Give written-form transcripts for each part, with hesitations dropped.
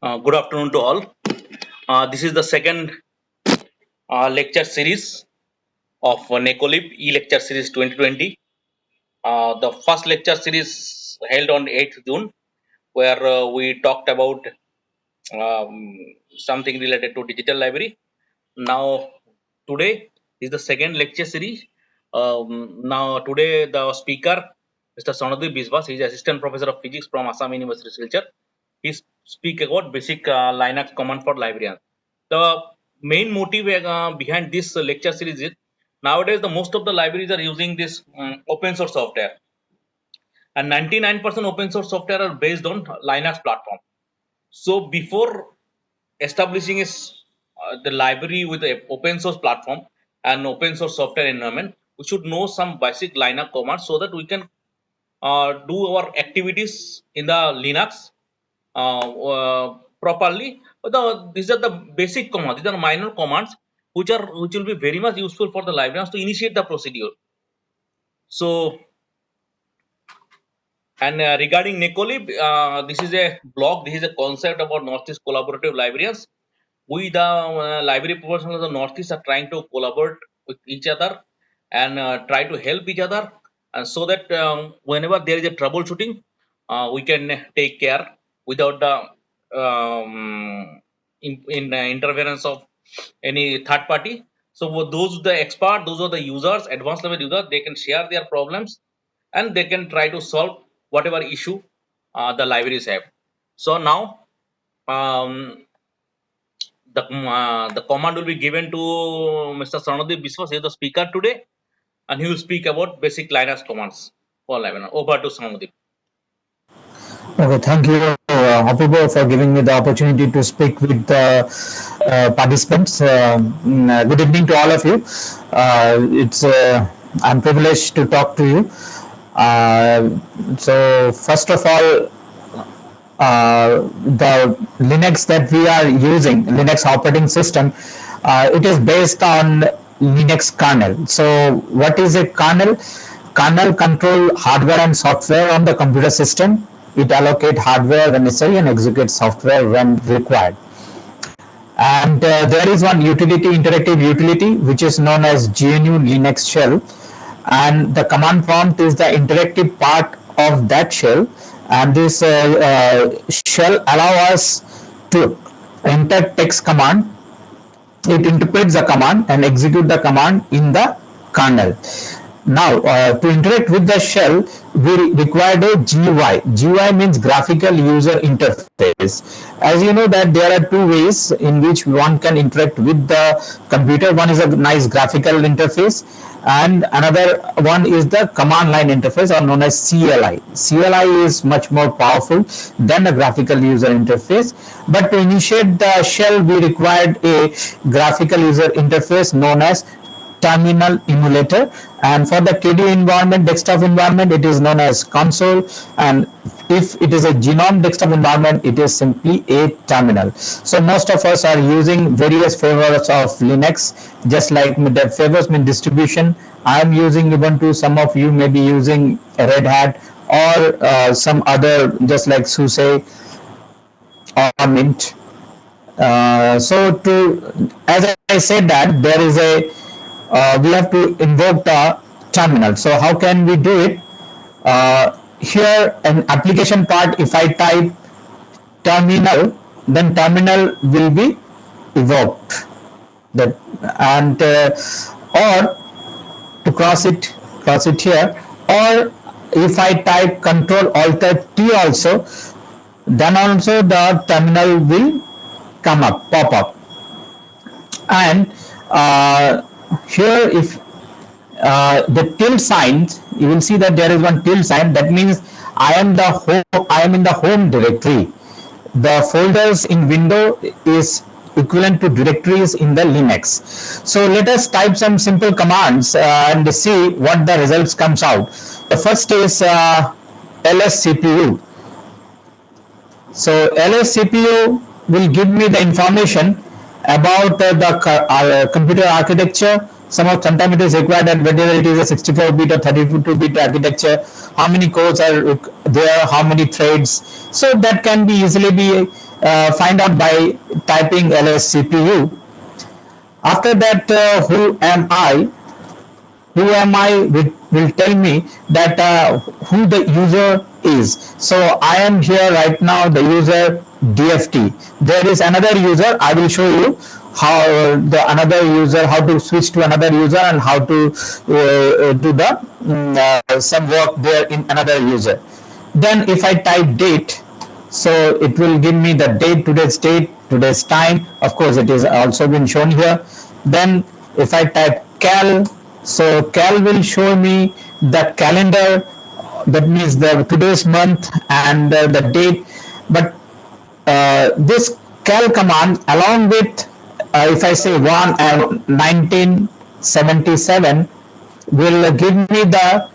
Good afternoon to all. This is the second lecture series of NECOLIB e-lecture series 2020. The first lecture series held on 8th June, where we talked about something related to digital library. Now, today is the second lecture series. Now, today the speaker, Mr. Sonadeep Biswas, he is assistant professor of physics from Assam University Silchar. He speak about basic Linux command for librarians. The main motive behind this lecture series is nowadays the most of the libraries are using this open source software, and 99% open source software are based on Linux platform. So before establishing the library with the open source platform and open source software environment, we should know some basic Linux commands so that we can do our activities in the Linux properly. These are the basic commands. These are minor commands which will be very much useful for the librarians to initiate the procedure. So, and regarding NECOLIB, this is a blog. This is a concept about Northeast collaborative librarians. We, the library professionals of the Northeast, are trying to collaborate with each other and try to help each other, and so that whenever there is a troubleshooting, we can take care without the interference of any third party. So for those the expert, those are the users, advanced level users, they can share their problems and they can try to solve whatever issue the libraries have. So now um, the command will be given to Mr. Sonadeep Biswas, he is the speaker today, and he will speak about basic Linux commands for Lebanon. Over to Sonadeep. Okay, thank you, Apubo, for giving me the opportunity to speak with the participants. Good evening to all of you. It's I'm privileged to talk to you. So first of all, the Linux that we are using, Linux operating system, it is based on Linux kernel. So what is a kernel? Kernel control hardware and software on the computer system. It allocate hardware when necessary and execute software when required. And there is one utility, interactive utility, which is known as GNU Linux shell, and the command prompt is the interactive part of that shell, and this shell allow us to enter text command. It interprets the command and execute the command in the kernel. Now, to interact with the shell, we required a GUI. GUI means graphical user interface. As you know that there are two ways in which one can interact with the computer. One is a nice graphical interface, and another one is the command line interface, or known as CLI. CLI is much more powerful than the graphical user interface. But to initiate the shell, we required a graphical user interface known as terminal emulator, and for the KDE environment, desktop environment, it is known as console, and if it is a GNOME desktop environment, it is simply a terminal. So most of us are using various flavors of Linux, just like the flavors mean distribution. I am using Ubuntu, some of you may be using Red Hat or some other, just like SUSE or Mint. So to, as I said, that there is a we have to invoke the terminal. So how can we do it? Here an application part, if I type terminal, then terminal will be evoked. That, and or to cross it here, or if I type Control Alt T also, then also the terminal will pop up. And here, if the tilde sign, you will see that there is one tilde sign. That means I am in the home directory. The folders in window is equivalent to directories in the Linux. So let us type some simple commands and see what the results comes out. The first is lscpu. So lscpu will give me the information about the computer architecture. Sometimes it is required that whether it is a 64-bit or 32-bit architecture, how many cores are there, how many threads. So that can be easily be find out by typing ls cpu. After that, who am I will tell me that who the user is. So I am here right now, the user DFT. There is another user. I will show you how the another user, how to switch to another user and how to do the some work there in another user. Then if I type date, so it will give me the date, today's time. Of course, it is also been shown here. Then if I type cal, so cal will show me the calendar, that means the today's month and the date. But this cal command along with if I say 1 and 1977 will give me the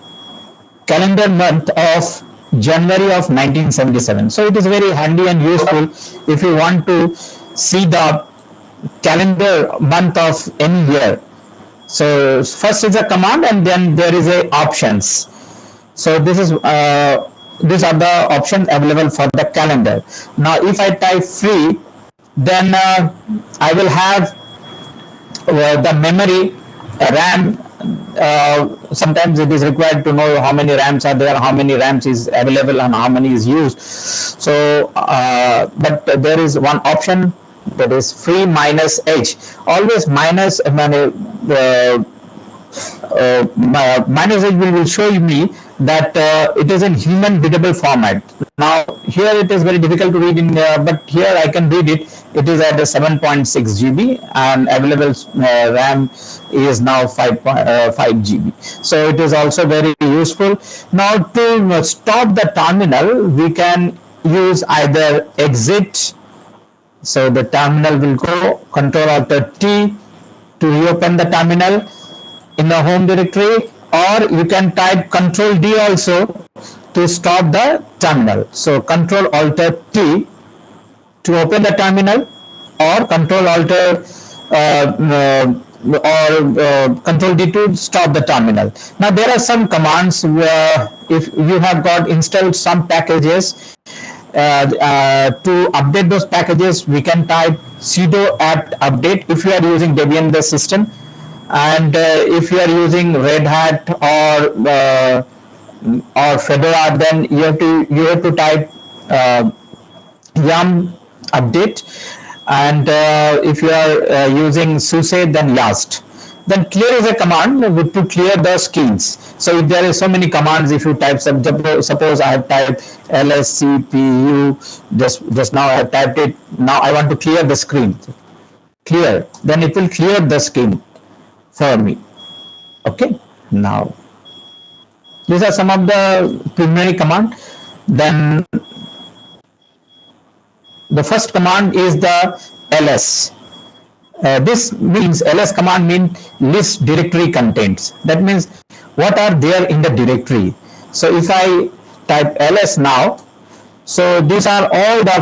calendar month of January of 1977. So it is very handy and useful if you want to see the calendar month of any year. So first is a command and then there is a options. So these are the options available for the calendar. Now if I type free, then I will have the memory RAM. Sometimes it is required to know how many RAMs are there, how many RAMs is available, and how many is used. So, but there is one option that is free minus H. Always minus minus H will show me that it is in human readable format. Now here it is very difficult to read in, but here I can read it. It is at 7.6 GB and available RAM is now 5 GB. So it is also very useful. Now to stop the terminal, we can use either exit. So the terminal will go Control Alt T to reopen the terminal in the home directory, or you can type Control D also to stop the terminal. So Control Alt T to open the terminal, or Control Alt Control D to stop the terminal. Now there are some commands where if you have got installed some packages, to update those packages we can type sudo apt update if you are using Debian based system, and if you are using Red Hat or Fedora, then you have to type yum update, and if you are using SUSE, then yast. Then clear is a command to clear the screens. So if there is so many commands, if you type suppose I have typed lscpu, just now I have typed it, now I want to clear the screen, clear, then it will clear the screen for me. Okay, now these are some of the preliminary command. Then the first command is the ls. This means ls command means list directory contents. That means what are there in the directory. So if I type ls now, so these are all the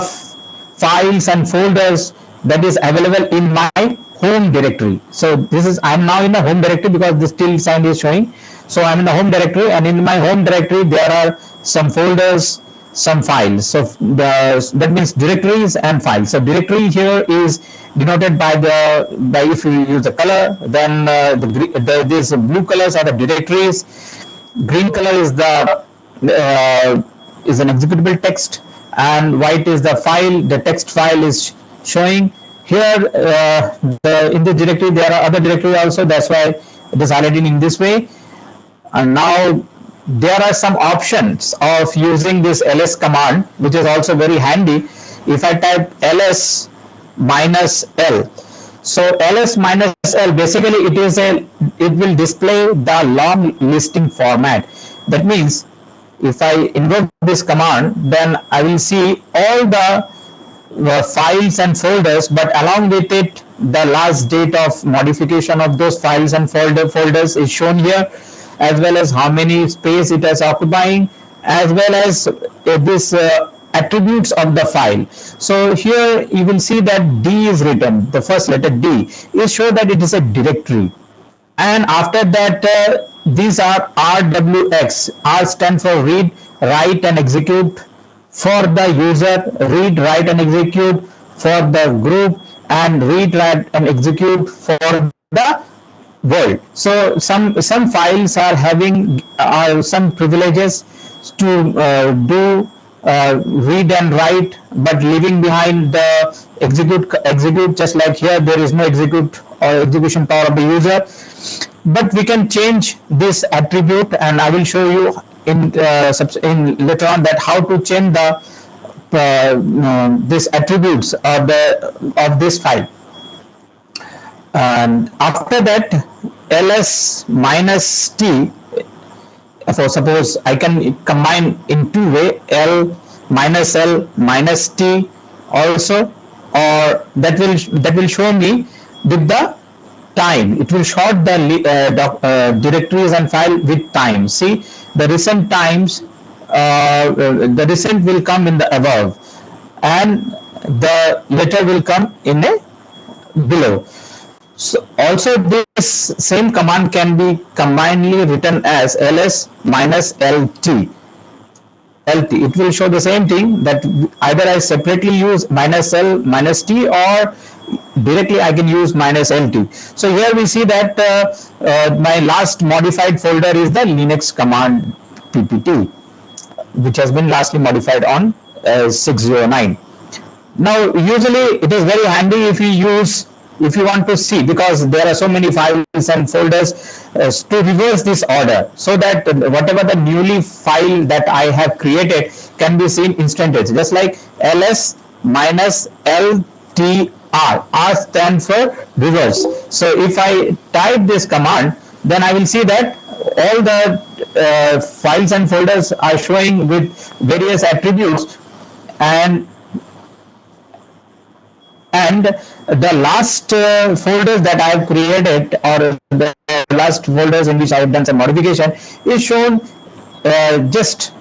files and folders that is available in my home directory. So this is, I am now in the home directory because this tilde sign is showing. So I am in the home directory, and in my home directory there are some folders, some files. So that means directories and files. So directory here is denoted by if you use the color, then these blue colors are the directories, green color is the is an executable text, and white is the file, the text file is showing here. In the directory there are other directory also, that's why it is highlighted in this way. And now there are some options of using this ls command, which is also very handy. If I type ls minus l, so ls minus l, basically it will display the long listing format. That means if I invoke this command, then I will see all the files and folders, but along with it the last date of modification of those files and folders is shown here, as well as how many space it is occupying, as well as this attributes of the file. So here you will see that D is written, the first letter D is show that it is a directory, and after that these are RWX. R stands for read, write and execute for the user, read, write and execute for the group, and read, write and execute for the world. So some files are having some privileges to do read and write, but leaving behind the execute. Just like here, there is no execute or execution power of the user, but we can change this attribute, and I will show you in later on that how to change the these attributes of this file. And after that, ls minus t, so suppose I can combine in two way, l minus t also, or that will show me with the time. It will sort the directories and file with time. See, the recent times, the recent will come in the above, and the later will come in a below. So also this same command can be combinedly written as ls minus lt. It will show the same thing, that either I separately use minus l minus t, or directly I can use minus lt. So here we see that my last modified folder is the Linux command ppt, which has been lastly modified on 609. Now usually it is very handy if you want to see, because there are so many files and folders, to reverse this order, so that whatever the newly file that I have created can be seen instantaneously. Just like ls minus ltr, r stands for reverse. So if I type this command, then I will see that all the files and folders are showing with various attributes, and the last folders that I have created, or the last folders in which I have done some modification, is shown just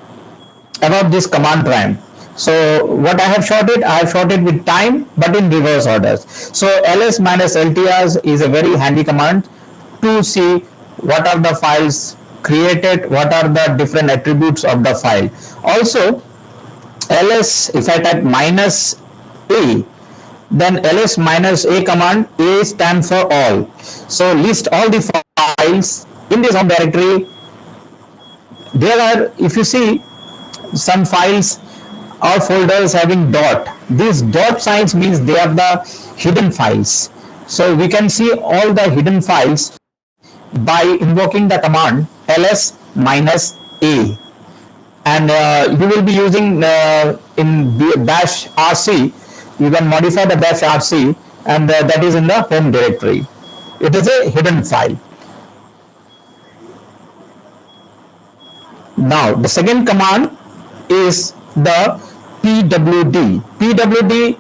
above this command prime. So what I have shorted with time, but in reverse orders. So ls minus ltrs is a very handy command to see what are the files created, what are the different attributes of the file. Also, ls, if I type minus a, then ls minus a command, a stands for all. So list all the files in this home directory. There are, if you see, some files or folders having dot. These dot signs means they are the hidden files. So we can see all the hidden files by invoking the command ls minus a, and you will be using in bash rc. You can modify the bash rc, and that is in the home directory. It is a hidden file. Now the second command is the pwd. Pwd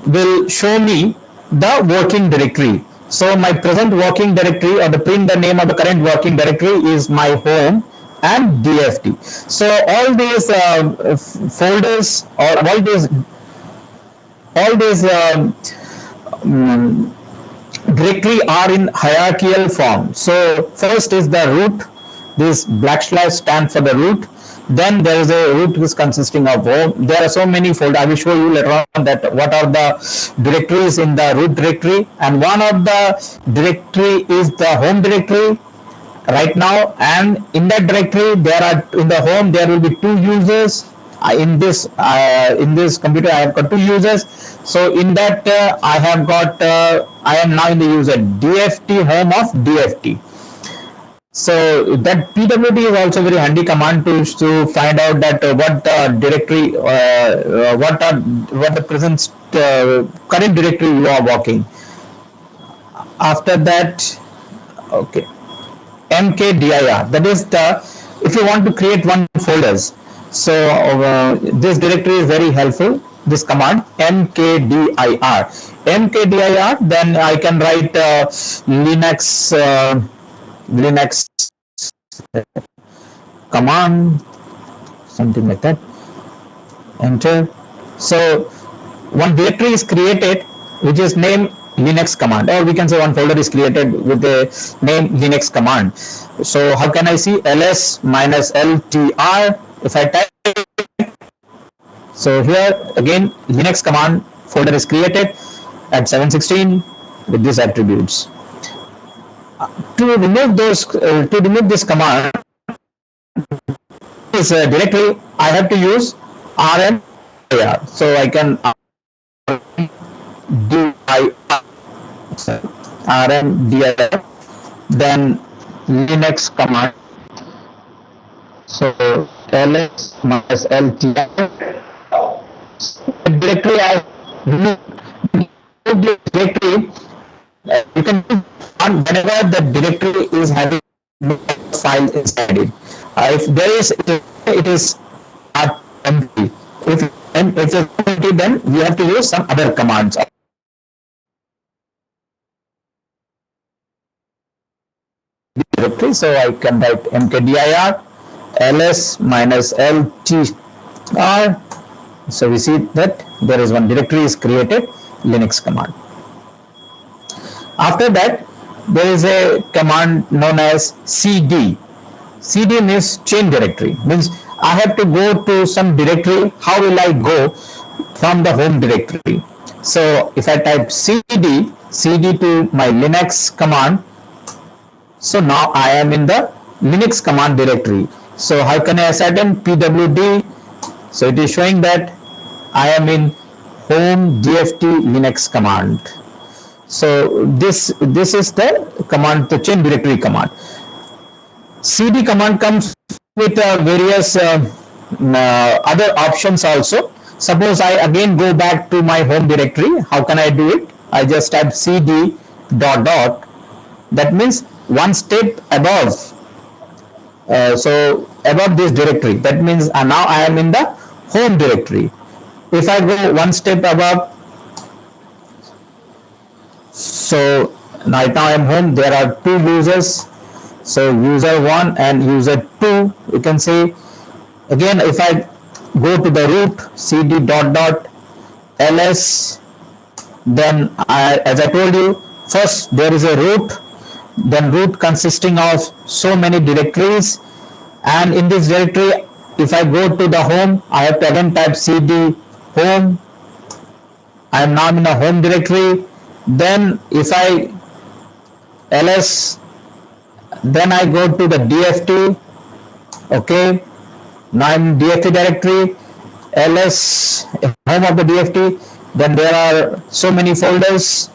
will show me the working directory. So my present working directory, or the print the name of the current working directory, is my home and dft. So all these folders, or all these directory are in hierarchical form. So first is the root. This / stands for the root. Then there is a root which is consisting of home. There are so many folders. I will show you later on that what are the directories in the root directory, and one of the directory is the home directory right now, and in that directory there are, in the home there will be 2 users. In this computer I have got 2 users. So in that I have got I am now in the user dft, home of dft. So that pwd is also very handy command to find out that what the directory, what the present current directory you are working. After that, okay, mkdir, that is the, if you want to create one folders. So this directory is very helpful, this command mkdir. Then I can write Linux command, something like that, enter. So one directory is created which is named Linux command, or we can say one folder is created with the name Linux command. So how can I see ls minus ltr? If I type, So here again Linux command folder is created at 716 with these attributes. To remove this command, this directory, I have to use rmdir. So I can do rmdir, then Linux command. So ls minus ltr directory I remove this directory. You can on whenever the directory is having file inside it. If there is it is empty. If it's empty, then we have to use some other commands. Directory, so I can write mkdir ls minus ltr. So we see that there is one directory is created, Linux command. After that, there is a command known as cd. cd means change directory, means I have to go to some directory. How will I go from the home directory? So if I type cd to my Linux command, so now I am in the Linux command directory. So how can I ascertain pwd? So it is showing that I am in home dft Linux command. So this is the command, the change directory command. cd command comes with various other options also. Suppose I again go back to my home directory, how can I do it? I just type cd dot dot, that means one step above, so above this directory, that means now I am in the home directory. If I go one step above, so right now I am home, there are two users, so user 1 and user 2, you can say. Again, if I go to the root, cd dot dot ls, then as I told you, first there is a root, then root consisting of so many directories, and in this directory if I go to the home, I have to again type cd home. I am now in a home directory. Then if I ls, then I go to the dft. Okay, now I'm in dft directory, ls home of the dft. Then there are so many folders.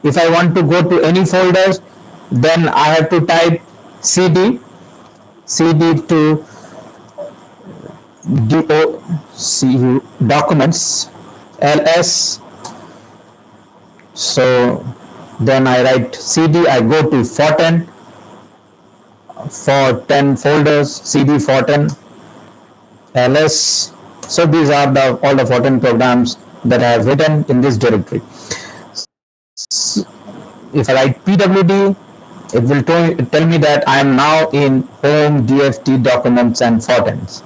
If I want to go to any folders, then I have to type cd to documents ls. So then I write cd, I go to Forten for 10 folders, cd Forten ls. So these are all the Forten programs that I have written in this directory. If I write pwd, it will tell me that I am now in home dft documents and Fortens.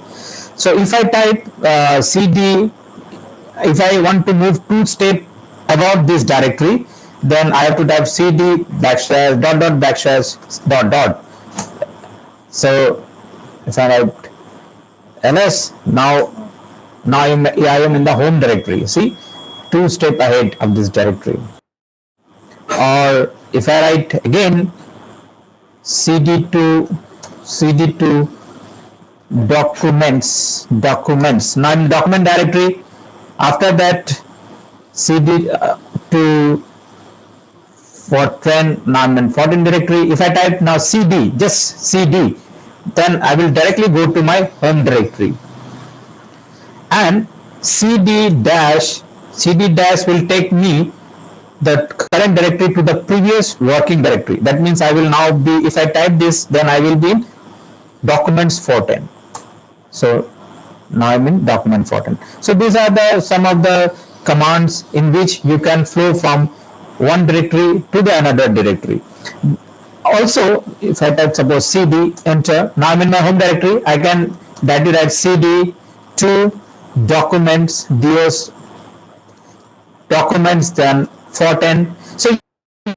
So if I type cd, if I want to move two step above this directory, then I have to type cd backslash dot dot backslash dot dot. So if I write ls, now I am in the home directory. See, two step ahead of this directory. Or if I write again cd to documents, now I'm in document directory. After that cd to Fortran, now I'm in Fortran directory. If I type now cd, just cd, then I will directly go to my home directory. And cd dash will take me the current directory to the previous working directory. That means I will now be, if I type this, then I will be in documents Forten. So now I'm in document Forten. So these are the some of the commands in which you can flow from one directory to the another directory. Also, if I type suppose cd, enter, now I'm in my home directory, I can directly write cd to documents documents, then Forten. So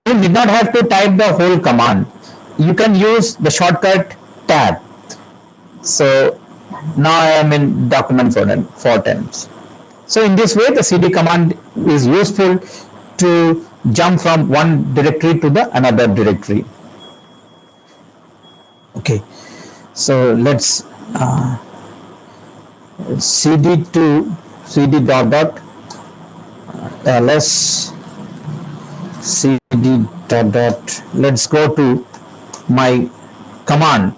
you need not have to type the whole command. You can use the shortcut tab. So Now I am in document 410. So in this way, the cd command is useful to jump from one directory to the another directory. Okay, so let's cd to cd dot dot ls cd dot dot. Let's go to my command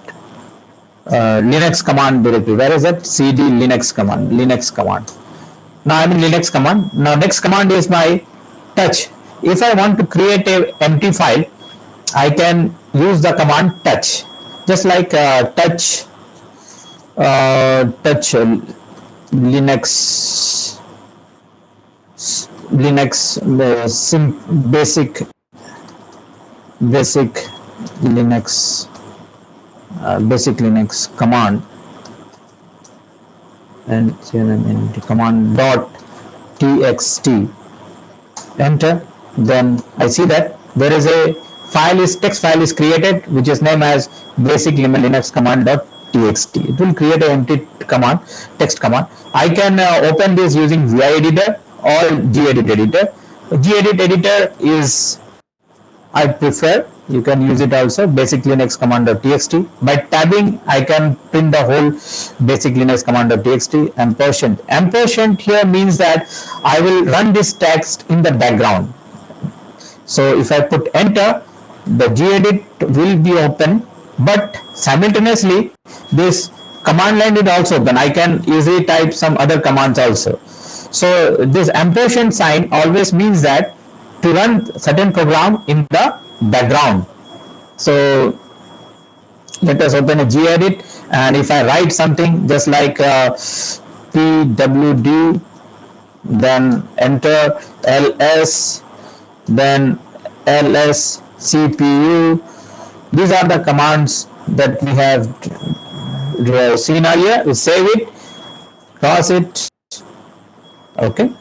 Linux command directory. Where is that? cd Linux command. Linux command. Now I'm in Linux command. Now next command is my touch. If I want to create a empty file, I can use the command touch. Just like touch Linux basic Linux basic Linux command and command dot txt, enter. Then I see that there is a text file is created which is named as basic Linux command dot txt. It will create an empty command, text command. I can open this using vi editor or gedit editor. Gedit editor is I prefer. You can use it also, basic Linux command.txt. By tabbing, I can print the whole basic Linux command.txt. Ampersand. Ampersand here means that I will run this text in the background. So if I put enter, the gedit will be open, but simultaneously this command line is also open. I can easily type some other commands also. So this ampersand sign always means that to run certain program in the background. So let us open a gedit, and if I write something just like pwd, then enter ls, then ls cpu. These are the commands that we have seen earlier. We save it, cross it. Okay.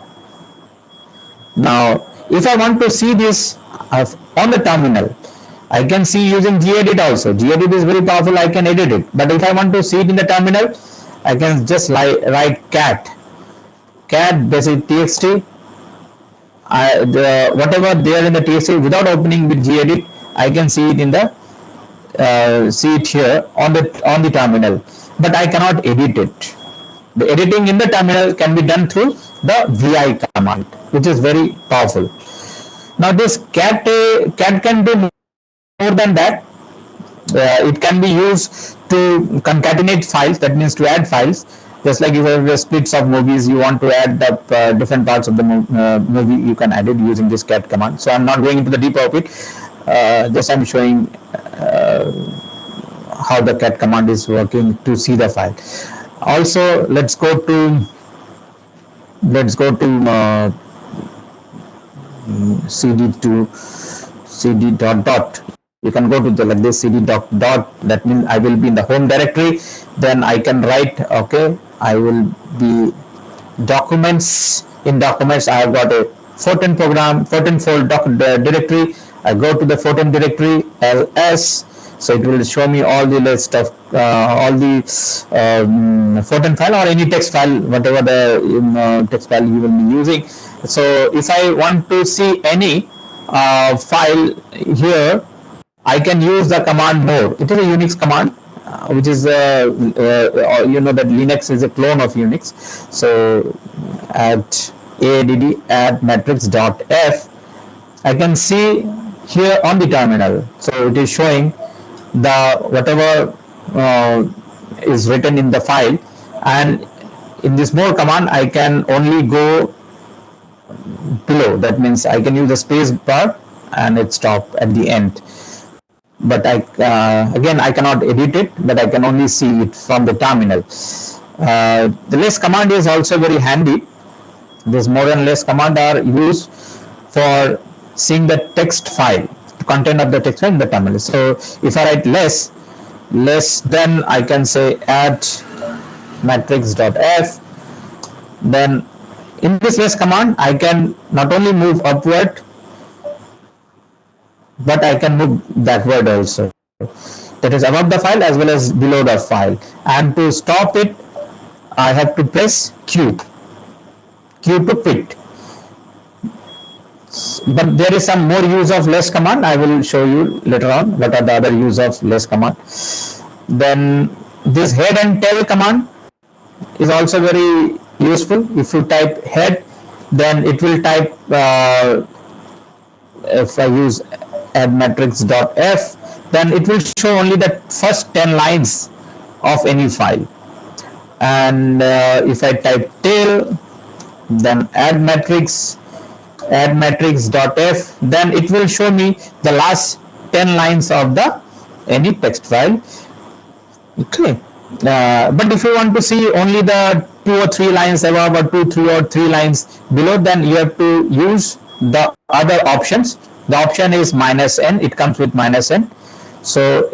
Now if I want to see this on the terminal, I can see using gedit also. Gedit is very powerful, I can edit it. But if I want to see it in the terminal, I can just write cat basic txt. Whatever there in the txt without opening with gedit, I can see it in the see it here on the terminal, but I cannot edit it. The editing in the terminal can be done through the vi command, which is very powerful. Now this cat can do more than that. It can be used to concatenate files, that means to add files. Just like if you have splits of movies, you want to add up different parts of the movie, you can add it using this cat command. So I'm not going into the deep of it. Just I'm showing how the cat command is working to see the file. Also, let's go to cd to cd dot dot. You can go to the like this cd dot dot. That means I will be in the home directory. Then I can write, okay, I will be documents. In documents, I have got a 14 program, 14 folder directory. I go to the 14 directory ls. So it will show me all the list of all the 14 file or any text file, whatever the text file you will be using. So if I want to see any file here, I can use the command more. It is a Unix command, which is you know that Linux is a clone of Unix. So at add matrix.f, I can see here on the terminal. So it is showing the whatever is written in the file, and in this more command I can only go below. That means I can use the space bar and it stop at the end. But again I cannot edit it, but I can only see it from the terminal. The less command is also very handy. This more and less command are used for seeing the text file, content of the text file in the terminal. So if I write less, then I can say add matrix.f. Then in this less command I can not only move upward, but I can move backward also. That is above the file as well as below the file. And to stop it, I have to press Q to quit. But there is some more use of less command. I will show you later on what are the other use of less command. Then this head and tail command is also very useful. If you type head, then it will type, if I use add matrix.f, then it will show only the first 10 lines of any file. And if I type tail, then add matrix.f, then it will show me the last 10 lines of the any text file. Okay. But if you want to see only the 2 or 3 lines above, or 2, 3 or 3 lines below, then you have to use the other options. The option is -n. It comes with -n. So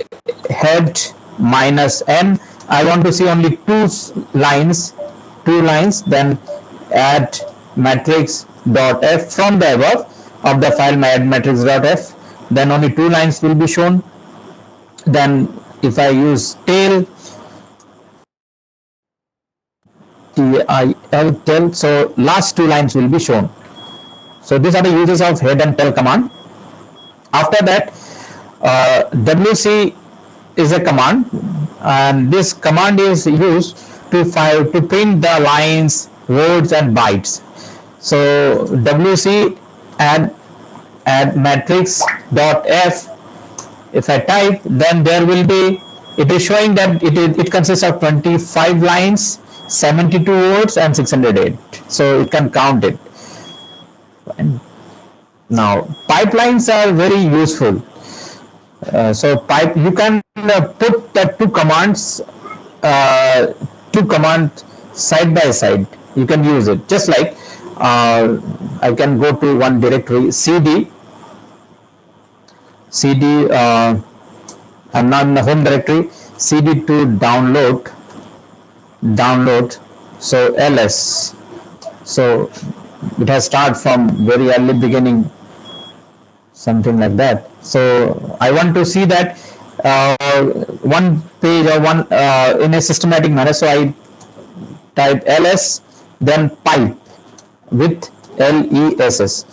head -n. I want to see only lines, 2 lines. Then add matrix.f from the above of the file my add matrix.f. Then only 2 lines will be shown. Then if I use tail, tail, so last 2 lines will be shown. So these are the uses of head and tail command. After that, wc is a command, and this command is used to print the lines, words and bytes. So wc add matrix.f, if I type, then there will be, it is showing that it consists of 25 lines, 72 words and 608. So it can count it. Now pipelines are very useful. So you can put the two commands side by side. You can use it just like, I can go to one directory, cd. I'm not in the home directory. cd to download. So ls. So it has started from very early beginning, something like that. So I want to see that one page or one in a systematic manner. So I type ls, then pipe with less,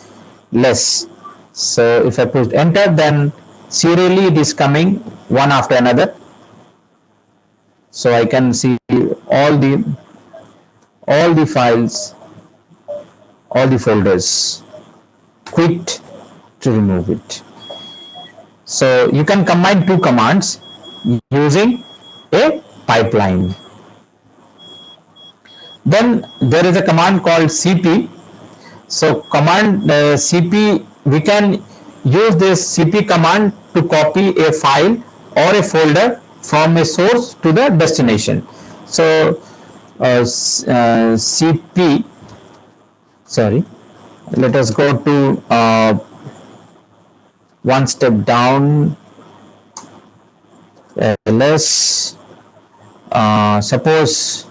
less. So if I push enter, then serially it is coming one after another. So I can see all the files, all the folders. Quit to remove it. So you can combine two commands using a pipeline. Then there is a command called cp. So command cp, we can use this cp command to copy a file or a folder from a source to the destination. So cp, sorry, let us go to one step down. ls, suppose,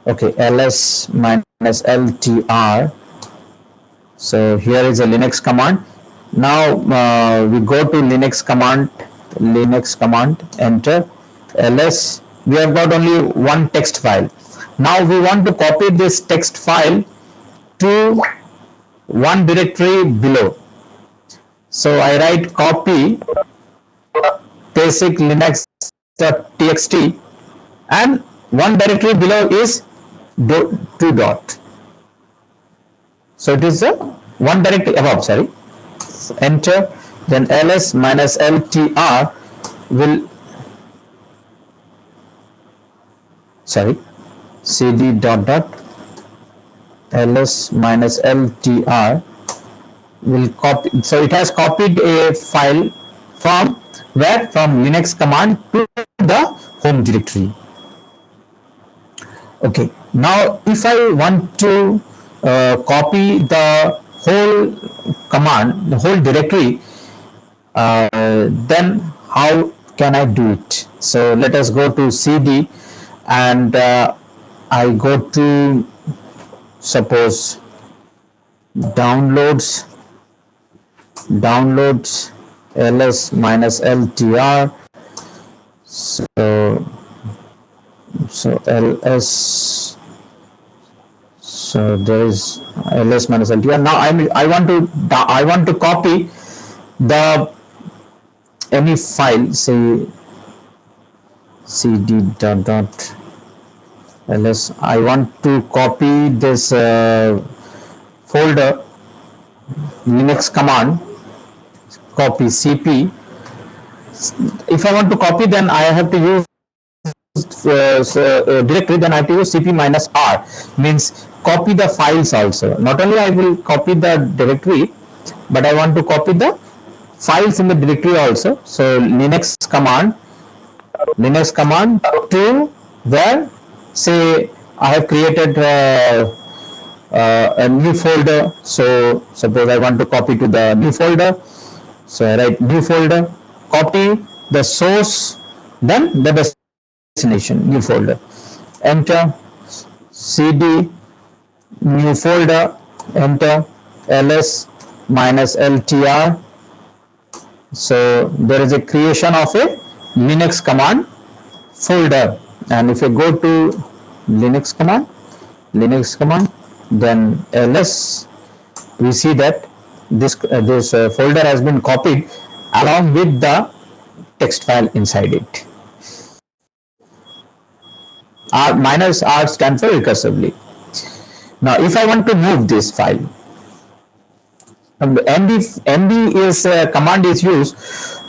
okay, ls minus ltr. So here is a Linux command. Now we go to Linux command, enter ls. We have got only one text file. Now we want to copy this text file to one directory below. So I write copy basic linux.txt, and one directory below is two dot. So it is a one directory above, sorry. Enter, then ls minus ltr will, sorry, cd dot ls minus ltr will copy. So it has copied a file from where? From Linux command to the home directory. Okay, now if I want to copy the whole command, the whole directory, then how can I do it? So let us go to cd, and I go to, suppose, downloads ls minus ltr. So So ls, so there is ls minus ltr. Now I want to copy the any file, say cd dot ls. I want to copy this folder Linux command, copy cp. If I want to copy, then I have to use directory, then I have to use cp minus r, means copy the files also. Not only I will copy the directory, but I want to copy the files in the directory also. So Linux command to where, say I have created a new folder. So suppose I want to copy to the new folder. So I write new folder, copy the source, then the destination, new folder. Enter cd new folder, enter ls minus ltr. So there is a creation of a Linux command folder, and if you go to Linux command, then ls, we see that this folder has been copied along with the text file inside it. R minus R stands for recursively. Now if I want to move this file, md is command is used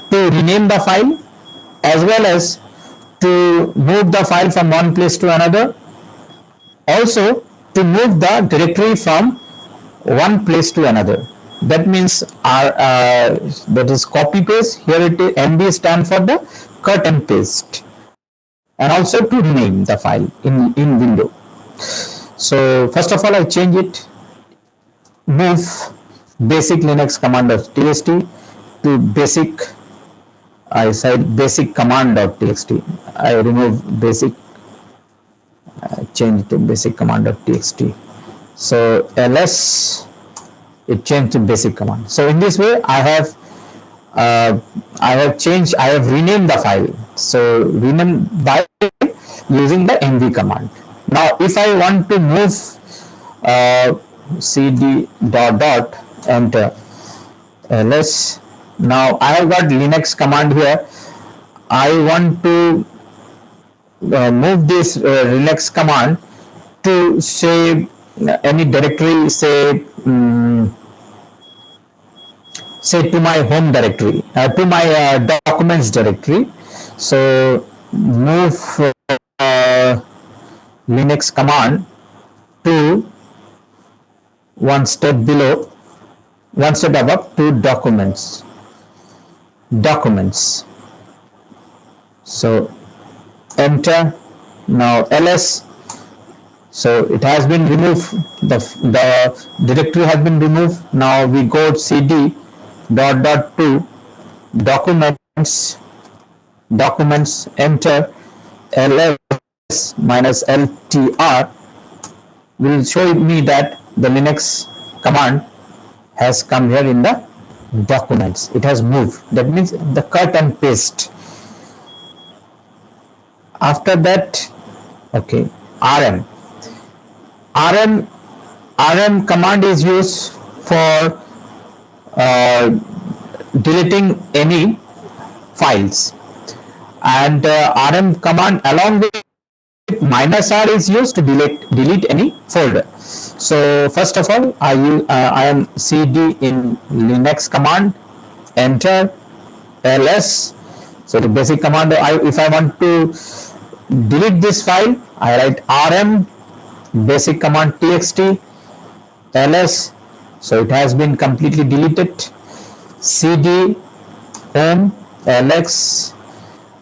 to rename the file as well as to move the file from one place to another, also to move the directory from one place to another. That means that is copy paste. Here it is, md stand for the cut and paste, and also to rename the file in window. So first of all I change it, move basic Linux command of txt to basic, I said basic command.txt. I remove basic, change to basic command.txt. So ls, it changed to basic command. So in this way I have renamed the file. So rename by using the mv command. Now if I want to move cd dot enter ls. Now I have got Linux command here. I want to move this Linux command to say any directory, say to my home directory, to my documents directory. So move Linux command to one step above to documents. So enter. Now ls, so it has been removed, the directory has been removed. Now we go cd to documents, enter ls minus ltr, will show me that the Linux command has come here in the documents. It has moved. That means the cut and paste. After that, okay, rm command is used for deleting any files, and rm command along with minus r is used to delete any folder. So first of all I am cd in Linux command, enter ls. So the basic command, if I want to delete this file, I write rm basic command txt ls. So it has been completely deleted. cd home ls,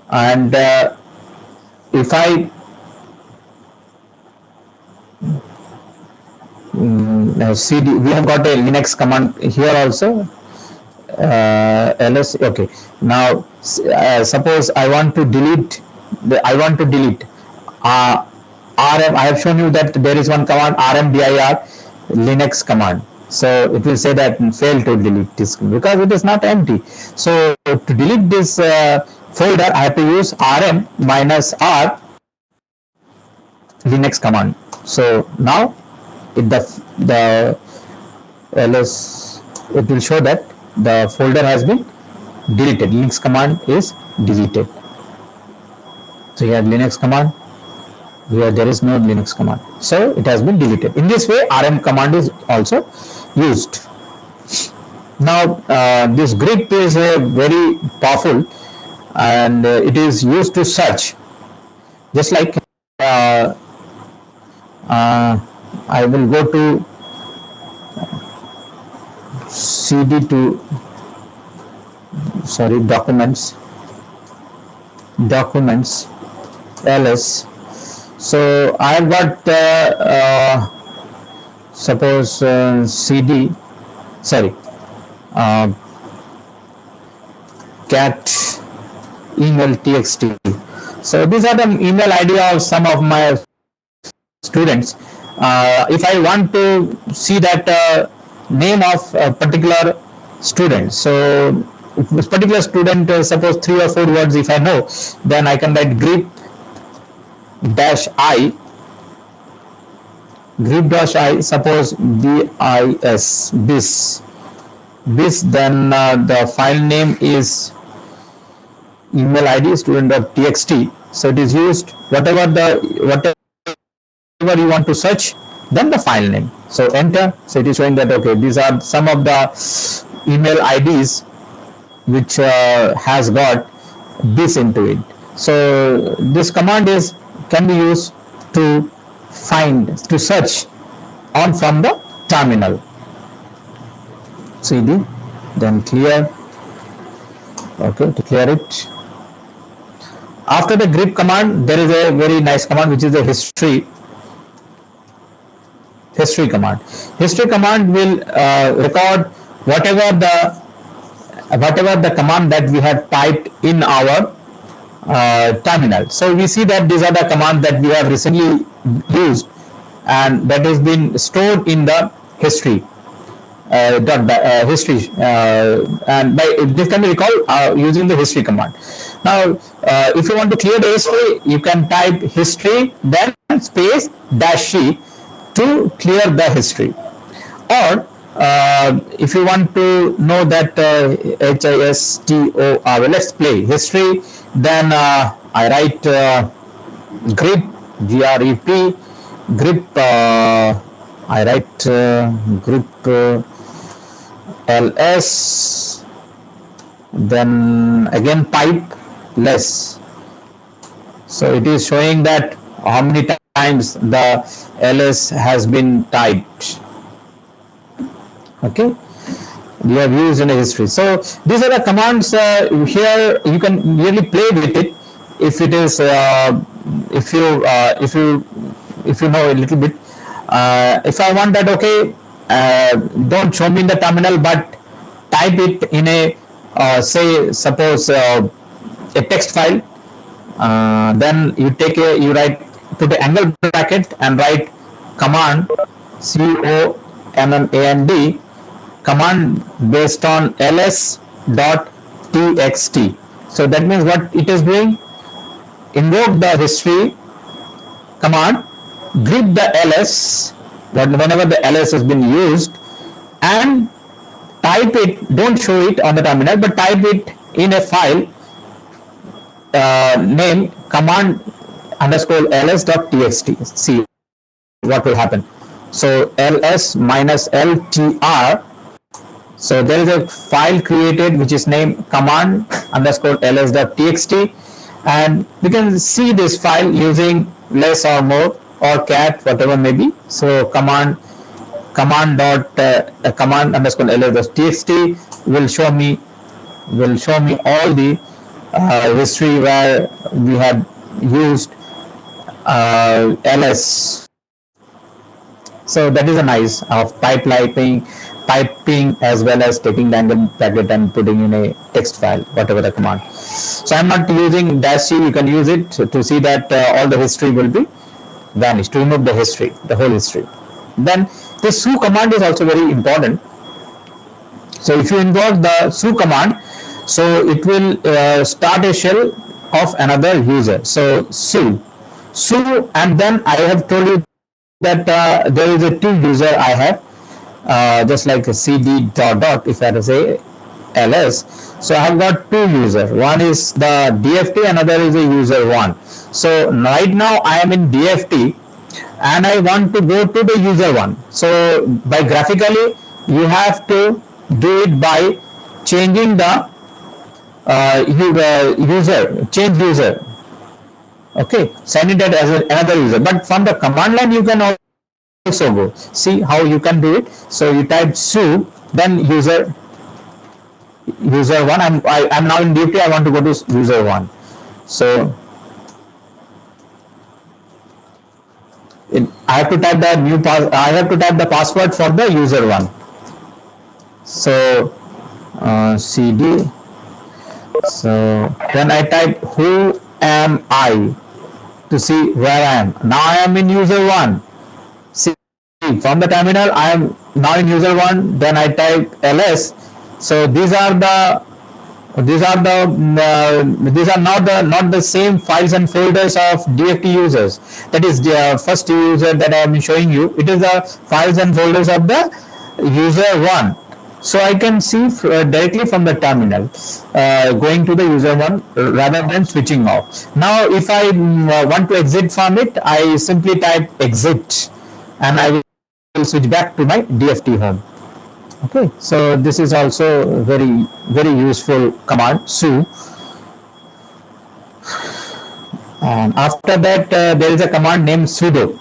and if I cd, we have got a Linux command here also, ls. Okay, now suppose I want to delete rm. I have shown you that there is one command rmdir Linux command. So it will say that fail to delete this because it is not empty. So to delete this folder I have to use rm minus r Linux command. So now the ls, it will show that the folder has been deleted. Linux command is deleted. So here Linux command, here there is no Linux command, so it has been deleted. In this way rm command is also used. Now this grep is very powerful, and it is used to search, just like uh, I will go to cd to, sorry, documents ls. So I have got suppose cd, sorry, uh, cat email txt. So these are the email ID of some of my students. If I want to see that name of a particular student, so if this particular student, suppose 3 or 4 words if I know, then I can write grep dash I, suppose bis, then the file name is email id student.txt. So it is used, whatever you want to search, then the file name. So enter. So it is showing that okay, these are some of the email IDs which has got this into it. So this command can be used to search on from the terminal. cd, then clear. Okay, to clear it. After the grep command, there is a very nice command which is the history command. History command will record whatever the command that we have typed in our terminal. So we see that these are the commands that we have recently used, and that has been stored in the history. And this can be recalled using the history command. Now if you want to clear the history, you can type history then space -c to clear the history. Or if you want to know that HISTOR, let's play history, then I write grep, grep, I write grep ls, then again pipe less. So it is showing that how many times the ls has been typed. Okay, we have used in a history. So these are the commands. Here you can really play with it if it is if you know a little bit. If I want that, okay, don't show me in the terminal, but type it in a say suppose a text file. Then you write, put the angle bracket and write command command command based on ls.txt. So that means what it is doing, invoke the history command, grep the ls whenever the ls has been used, and type it, don't show it on the terminal, but type it in a file name command underscore ls.txt. See what will happen. So ls minus ltr. So there is a file created which is named command underscore ls.txt, and we can see this file using less or more or cat, whatever may be. So command underscore ls.txt will show me all the history where we have used ls. So that is a nice of piping as well as taking the angle bracket and putting in a text file, whatever the command. So I'm not using -c. You can use it to see that all the history will be vanished, to remove the history, the whole history. Then the su command is also very important. So if you invoke the su command, so it will start a shell of another user. So su So, and then I have told you that there is a two user I have, just like a cd dot if I have to say ls. So I have got two user. One is the DFT, another is a user one. So right now I am in DFT and I want to go to the user one. So by graphically you have to do it by changing the user, change user. Okay, send it as another user. But from the command line you can also go. See how you can do it. So you type su, then user one. I'm now in DFT. I want to go to user one. So I have to type the new I have to type the password for the user one. So cd. So then I type who am I to see where I am. Now I am in user one. See, from the terminal I am now in user one. Then I type ls. So these are not the same files and folders of DFT users. That is the first user that I am showing you. It is the files and folders of the user one. So I can see directly from the terminal going to the user one rather than switching off. Now if I want to exit from it, I simply type exit and I will switch back to my DFT home. Okay, so this is also very useful command su. And after that there is a command named sudo.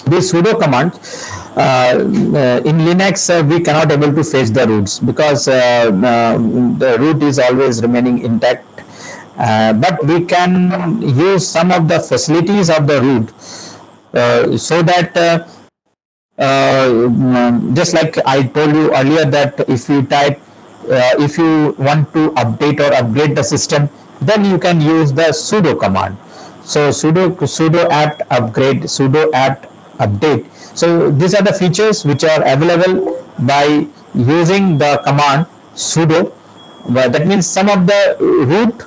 This sudo command in Linux we cannot able to fetch the roots because the root is always remaining intact, but we can use some of the facilities of the root so that just like I told you earlier that if you type if you want to update or upgrade the system, then you can use the sudo command. So sudo apt upgrade, sudo apt update. So these are the features which are available by using the command sudo. But that means some of the root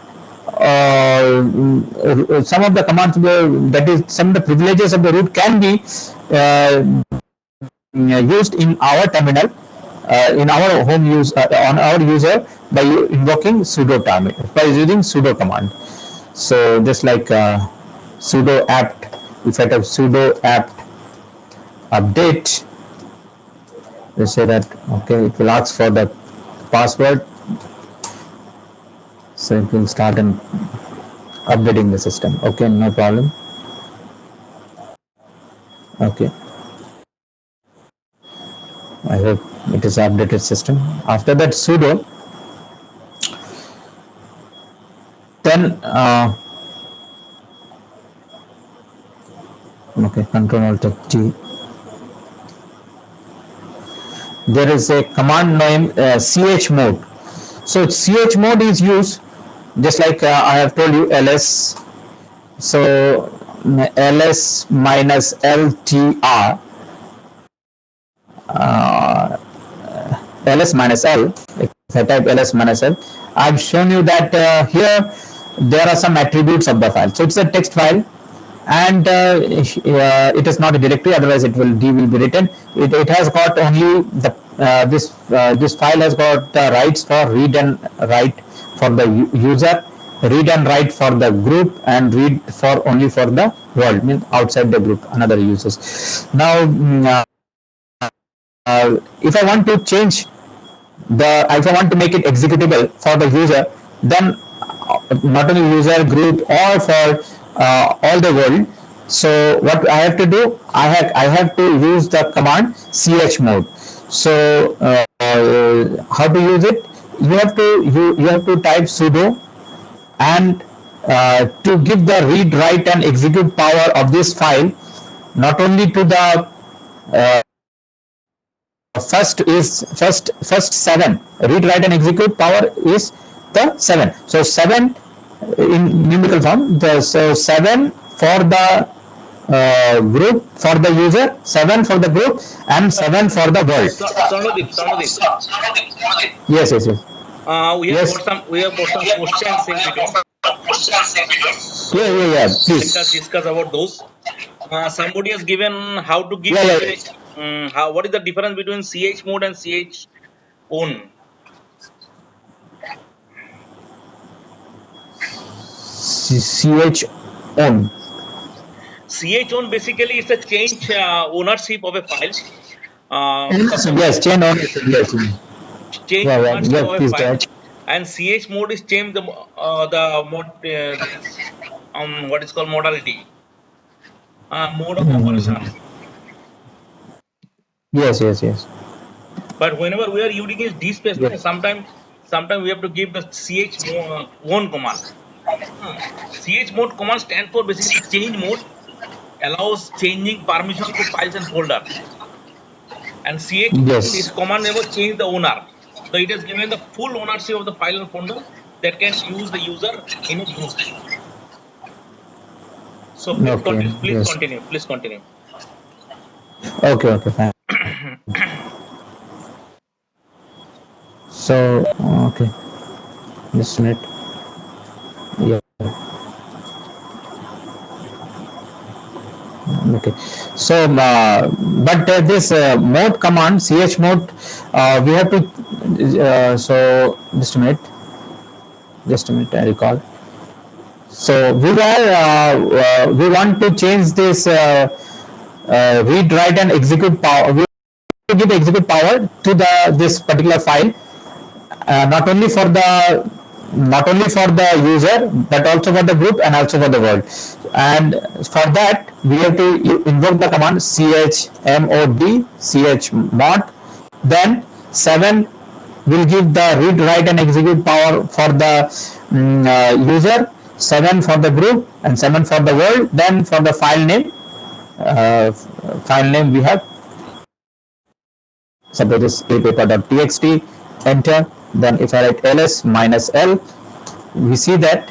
some of the commands that is some of the privileges of the root can be used in our terminal in our home use on our user by invoking sudo terminal by using sudo command. So just like sudo apt, if I type sudo apt update, they say that okay, it will ask for the password, so it will start and updating the system. Okay, no problem. Okay, I hope it is updated system. After that sudo, then okay, control alt T. There is a command named chmod. So chmod is used just like I have told you ls. So ls minus ltr ls minus l. If I type ls minus l, I've shown you that here there are some attributes of the file. So it's a text file and it is not a directory, otherwise it will be written. It has got only the this file has got the rights for read and write for the user, read and write for the group, and read for only for the world, means outside the group another users. Now if I want to change if I want to make it executable for the user, then not only user, group, or for all the world. So what I have to do, I have to use the command chmod. So how to use it? You have to type sudo, and to give the read, write, and execute power of this file, not only to the first 7 read, write, and execute power is the 7. So 7 in numerical form. So 7 for the group, for the user, 7 for the group, and 7 for the world. Sonodip. Yes. We have got some questions in between. Yeah, yeah, So yeah. let us Please. discuss about those. Somebody has given how to give Yeah, yeah. how what is the difference between ch mode and ch own. CH on. Ch own basically it's a change ownership of a file. Yes, chain ownership. Yes. Change Yeah, yeah, ownership yeah. of a Please go file, ahead. and ch mode is change the mode this what is called modality mode of operation. Mhm. Yes, yes, yes. But whenever we are using is dspace, Yes. sometimes we have to give the one command. Hmm. Ch mode command stand for basically change mode, allows changing permission to files and folder, and ch own is Yes. command never change the owner. So it has given the full ownership of the file and folder that can use the user in a group. So please Okay. continue. Please Yes. continue. Please continue. Okay. Okay. Fine. So okay. Just a minute. Yeah. Okay. So, but this mode command, ch mode, we have to. So just a minute. Just a minute. I recall. So we want to change this read, write, and execute power. We want to give execute power to the this particular file, not only for the user but also for the group and also for the world. And for that we have to invoke the command chmod chmod. Then 7 will give the read, write, and execute power for the user, 7 for the group, and 7 for the world. Then for the uh, file name we have, suppose this apaper.txt, enter. Then if I write ls minus l, we see that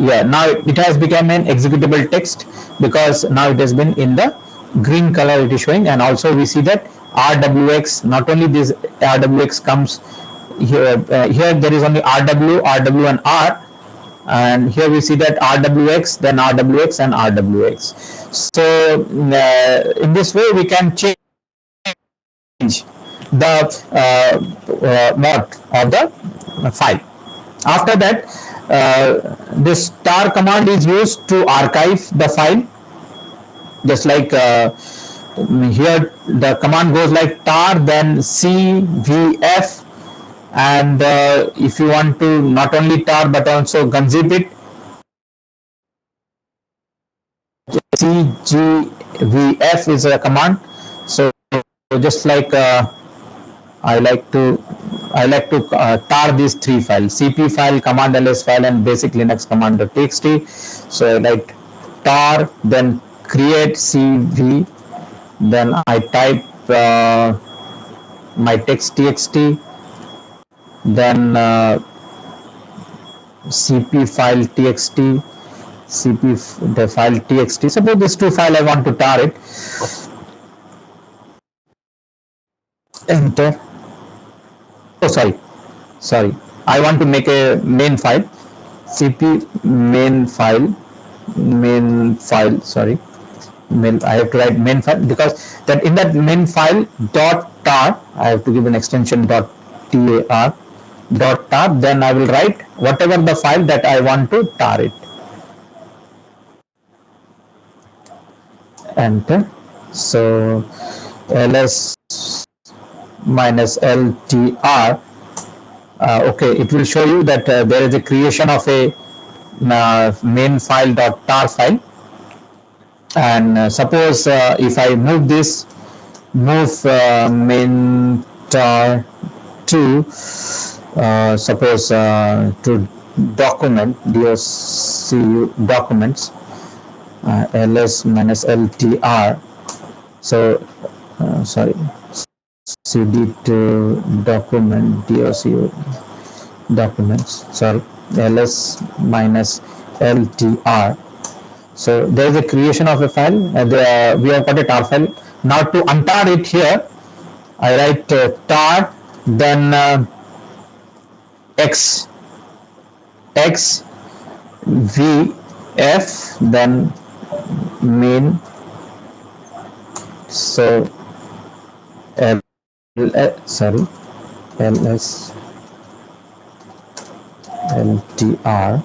yeah, now it has become an executable text because now it has been in the green color it is showing. And also we see that rwx, not only this rwx comes here, here there is only rw and r, and here we see that rwx, then rwx and rwx. So in this way we can change the mod of the file. After that, this tar command is used to archive the file, just like here the command goes like tar, then cvf, and if you want to not only tar but also gunzip it, cgvf is a command. So just like I like to tar these three files: cp file, command ls file, and basic linux command.txt. So I like tar, then create cv, then I type my text txt, then cp file txt, cp the file txt. Suppose this two file I want to tar it, enter. Oh, sorry, I want to make a main file, cp main file, sorry, main, I have to write main file, because that in that main file dot tar I have to give an extension dot tar, dot tar. Then I will write whatever the file that I want to tar it, enter. So ls minus ltr, okay, it will show you that there is a creation of a main file dot tar file. And suppose if I move this, move main tar to suppose to document, documents, ls minus ltr. So sorry, cd to document, documents, sorry, ls minus ltr. So there is a creation of a file. We have got a tar file. Now to untar it here, I write tar, then x, VF, then main, so sorry, ls ltr.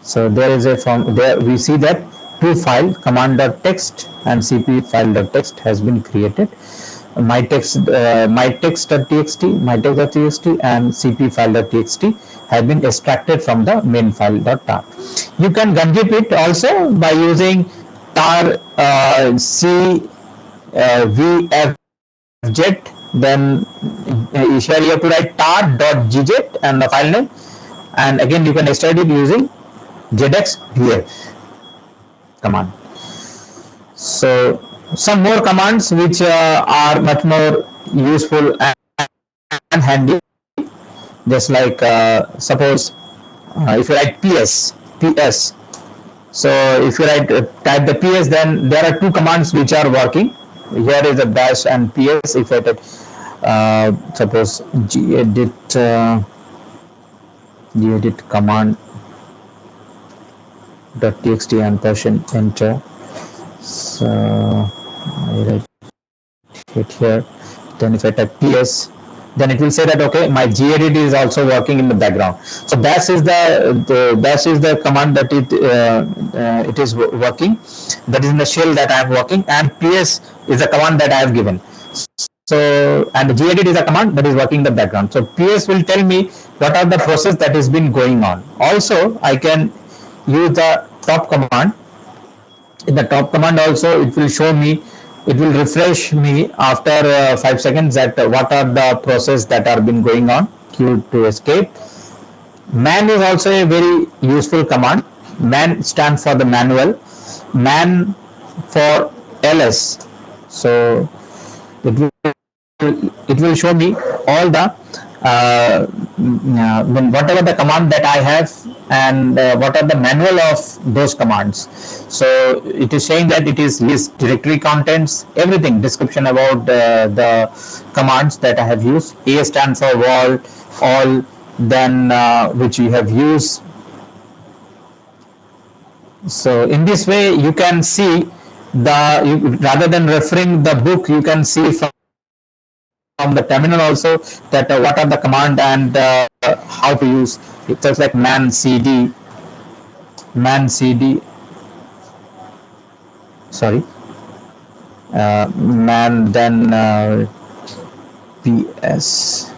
So there is a form there, we see that two file command.txt and cp file.txt has been created. My text.txt, and cp file.txt have been extracted from the main file.tar. You can gunzip it also by using tar cvfjet, then here you have to write tar.gjet and the file name, and again you can extract it using zdxvf command. So some more commands which are much more useful and handy, just like suppose if you write ps, so if you write type the ps, then there are two commands which are working. Here is a dash and ps. If I type suppose gedit command .txt and % enter, so I write it here. Then if I type ps, then it will say that okay, my gedit is also working in the background. So dash is the command that it is working, that is in the shell that I am working, and ps is the command that I have given. So and the gedit is a command that is working in the background. So ps will tell me what are the process that has been going on. Also I can use the top command. In the top command also it will show me, it will refresh me after 5 seconds that what are the process that are been going on. Q to escape. Man is also a very useful command. Man stands for the manual, man for ls. So it will show me all the whatever the command that I have, and what are the manual of those commands. So it is saying that it is list directory contents, everything, description about the commands that I have used. A stands for all, then which we have used. So in this way you can see rather than referring the book, you can see from the terminal also that what are the command and how to use. It's just like man cd, sorry, man, then ps.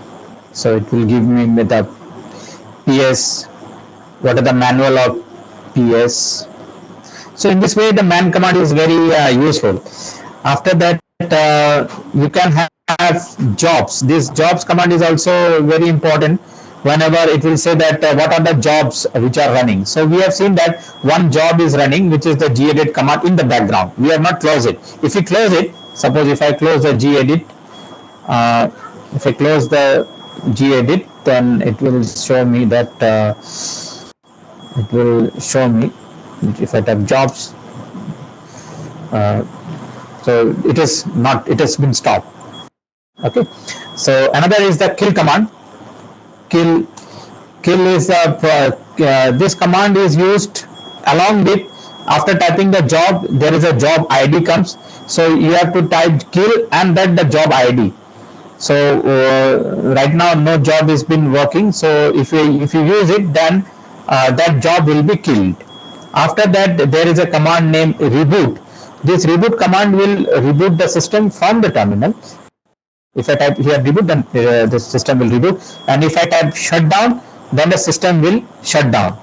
So it will give me with the ps, what are the manual of ps. So in this way the man command is very useful. After that you can have jobs. This jobs command is also very important. Whenever it will say that what are the jobs which are running. So we have seen that one job is running, which is the gedit command in the background. We have not closed it. If we close it, suppose if I close the gedit, if I close the gedit, then it will show me that it will show me if I type jobs. So it is not, it has been stopped. Okay. So another is the kill command. Kill is this command is used along with, after typing the job, there is a job ID comes. So you have to type kill and then the job ID. So right now no job has been working. So if you use it, then that job will be killed. After that there is a command named reboot. This reboot command will reboot the system from the terminal. If I type here reboot, then the system will reboot, and if I type shutdown, then the system will shut down.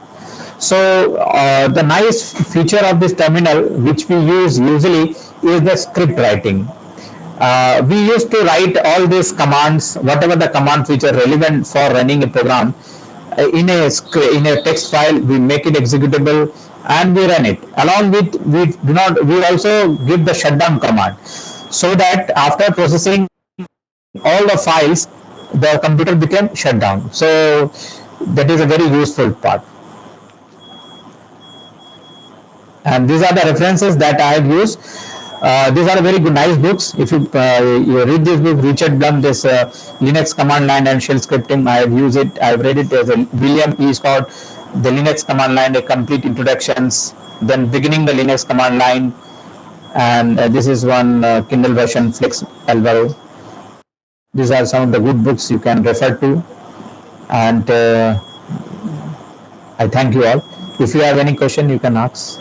So the nice feature of this terminal which we use usually is the script writing. We used to write all these commands, whatever the commands which are relevant for running a program, in a text file. We make it executable and we run it. Along with, we also give the shutdown command, so that after processing all the files, the computer became shut down. So that is a very useful part. And these are the references that I have used. These are very good, nice books. If you read this book, Richard Blum, this Linux command line and shell scripting, I have used it. I have read it as a William E. Scott, the Linux command line, a complete introductions, then beginning the Linux command line, and this is one Kindle version, Flex Alvaro. These are some of the good books you can refer to, and I thank you all. If you have any question, you can ask.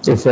If